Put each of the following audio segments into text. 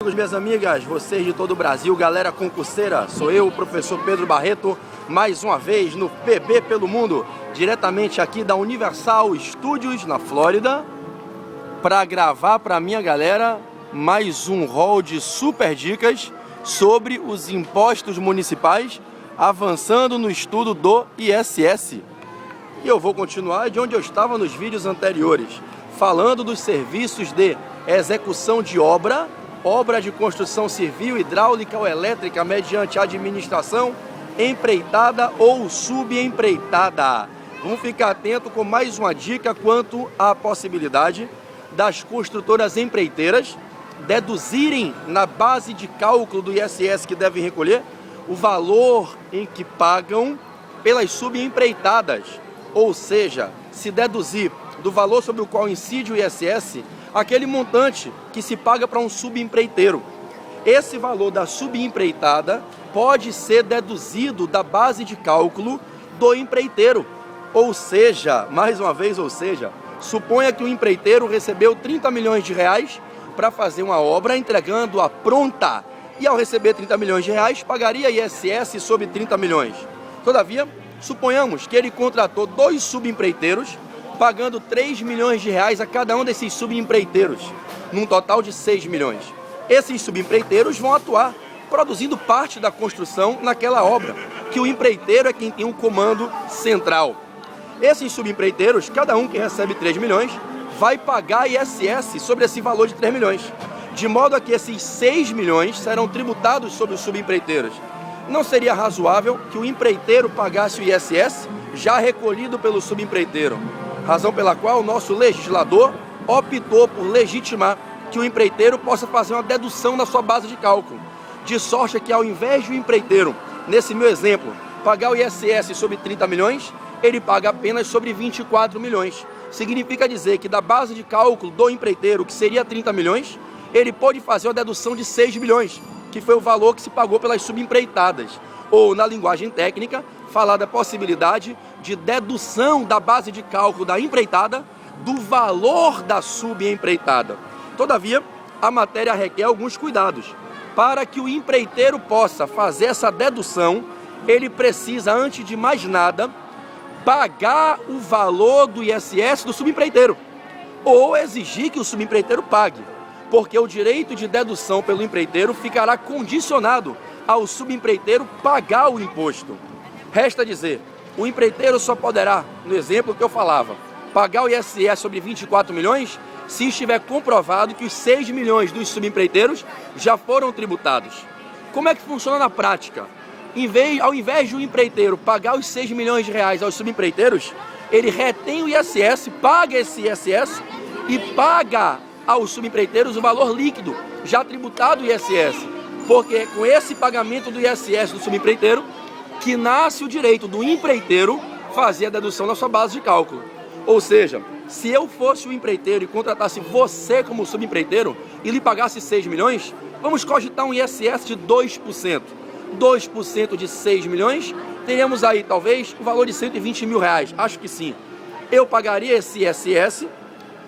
amigos, minhas amigas, vocês de todo o Brasil, galera concurseira, sou eu, o professor Pedro Barreto, mais uma vez no PB pelo Mundo, diretamente aqui da Universal Studios, na Flórida, para gravar para minha galera mais um haul de super dicas sobre os impostos municipais, avançando no estudo do ISS. E eu vou continuar de onde eu estava nos vídeos anteriores, falando dos serviços de execução de obra de construção civil, hidráulica ou elétrica mediante administração, empreitada ou subempreitada. Vamos ficar atento com mais uma dica quanto à possibilidade das construtoras empreiteiras deduzirem na base de cálculo do ISS que devem recolher o valor em que pagam pelas subempreitadas. Ou seja, se deduzir do valor sobre o qual incide o ISS aquele montante que se paga para um subempreiteiro. Esse valor da subempreitada pode ser deduzido da base de cálculo do empreiteiro. Ou seja, mais uma vez, suponha que o empreiteiro recebeu 30 milhões de reais para fazer uma obra, entregando-a pronta. E ao receber 30 milhões de reais, pagaria ISS sobre 30 milhões. Todavia, suponhamos que ele contratou 2 subempreiteiros, pagando 3 milhões de reais a cada um desses subempreiteiros, num total de 6 milhões. Esses subempreiteiros vão atuar, produzindo parte da construção naquela obra, que o empreiteiro é quem tem um comando central. Esses subempreiteiros, cada um que recebe 3 milhões, vai pagar ISS sobre esse valor de 3 milhões, de modo a que esses 6 milhões serão tributados sobre os subempreiteiros. Não seria razoável que o empreiteiro pagasse o ISS já recolhido pelo subempreiteiro, razão pela qual o nosso legislador optou por legitimar que o empreiteiro possa fazer uma dedução na sua base de cálculo, de sorte que ao invés de o empreiteiro, nesse meu exemplo, pagar o ISS sobre 30 milhões, ele paga apenas sobre 24 milhões. Significa dizer que da base de cálculo do empreiteiro, que seria 30 milhões, ele pode fazer uma dedução de 6 milhões, que foi o valor que se pagou pelas subempreitadas, ou na linguagem técnica, falar da possibilidade de dedução da base de cálculo da empreitada do valor da subempreitada. Todavia, a matéria requer alguns cuidados. Para que o empreiteiro possa fazer essa dedução, ele precisa, antes de mais nada, pagar o valor do ISS do subempreiteiro, ou exigir que o subempreiteiro pague, porque o direito de dedução pelo empreiteiro ficará condicionado ao subempreiteiro pagar o imposto. Resta dizer, o empreiteiro só poderá, no exemplo que eu falava, pagar o ISS sobre 24 milhões se estiver comprovado que os 6 milhões dos subempreiteiros já foram tributados. Como é que funciona na prática? Ao invés de o empreiteiro pagar os 6 milhões de reais aos subempreiteiros, ele retém o ISS, paga esse ISS e paga aos subempreiteiros o valor líquido, já tributado o ISS. Porque é com esse pagamento do ISS do subempreiteiro que nasce o direito do empreiteiro fazer a dedução na sua base de cálculo. Ou seja, se eu fosse o empreiteiro e contratasse você como subempreiteiro e lhe pagasse 6 milhões, vamos cogitar um ISS de 2%. 2% de 6 milhões, teríamos aí talvez o valor de 120 mil reais, acho que sim. Eu pagaria esse ISS,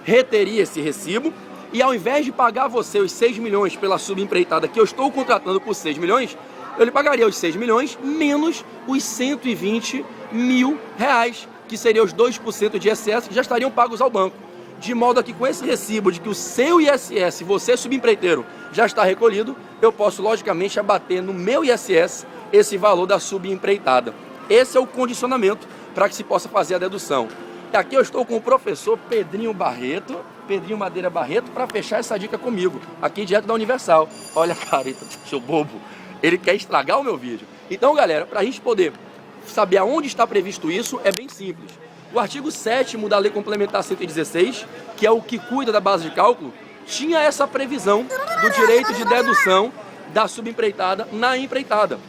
reteria esse recibo, e ao invés de pagar você os 6 milhões pela subempreitada que eu estou contratando por 6 milhões, eu lhe pagaria os 6 milhões menos os 120 mil reais, que seriam os 2% de ISS que já estariam pagos ao banco. De modo que com esse recibo de que o seu ISS, você subempreiteiro, já está recolhido, eu posso logicamente abater no meu ISS esse valor da subempreitada. Esse é o condicionamento para que se possa fazer a dedução. E aqui eu estou com o professor Pedrinho Madeira Barreto, para fechar essa dica comigo, aqui direto da Universal. Olha a careta, seu bobo, ele quer estragar o meu vídeo. Então, galera, para a gente poder saber aonde está previsto isso, é bem simples. O artigo 7º da Lei Complementar 116, que é o que cuida da base de cálculo, tinha essa previsão do direito de dedução da subempreitada na empreitada,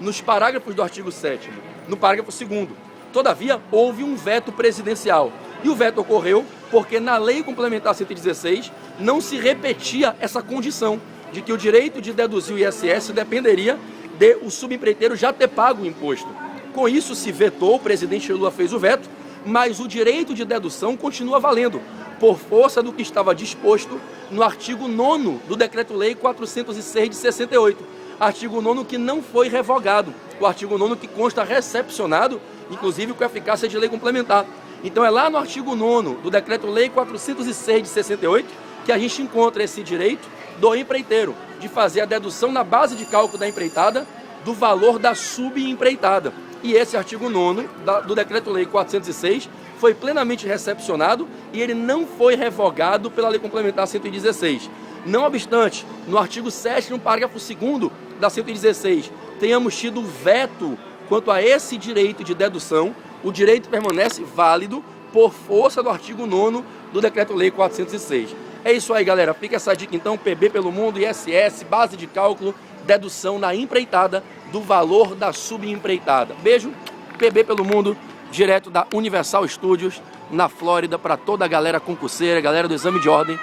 nos parágrafos do artigo 7º, no parágrafo 2º. Todavia, houve um veto presidencial. E o veto ocorreu porque na Lei Complementar 116 não se repetia essa condição de que o direito de deduzir o ISS dependeria de o subempreiteiro já ter pago o imposto. Com isso se vetou, o presidente Lula fez o veto, mas o direito de dedução continua valendo, por força do que estava disposto no artigo 9º do Decreto-Lei 406 de 68. Artigo 9º que não foi revogado. O artigo 9º que consta recepcionado, inclusive com eficácia de lei complementar. Então é lá no artigo 9º do Decreto-Lei 406 de 68 que a gente encontra esse direito do empreiteiro de fazer a dedução na base de cálculo da empreitada do valor da subempreitada. E esse artigo 9º do Decreto-Lei 406 foi plenamente recepcionado e ele não foi revogado pela Lei Complementar 116. Não obstante, no artigo 7º, no parágrafo 2º da 116, tenhamos tido veto quanto a esse direito de dedução, o direito permanece válido por força do artigo 9º do Decreto-Lei 406. É isso aí, galera. Fica essa dica então, PB pelo Mundo, ISS, base de cálculo, dedução na empreitada do valor da subempreitada. Beijo, PB pelo Mundo, direto da Universal Studios, na Flórida, para toda a galera concurseira, galera do exame de ordem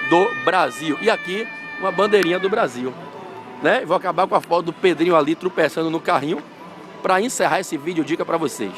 do Brasil. E aqui, uma bandeirinha do Brasil, né? Vou acabar com a foto do Pedrinho ali tropeçando no carrinho para encerrar esse vídeo dica para vocês.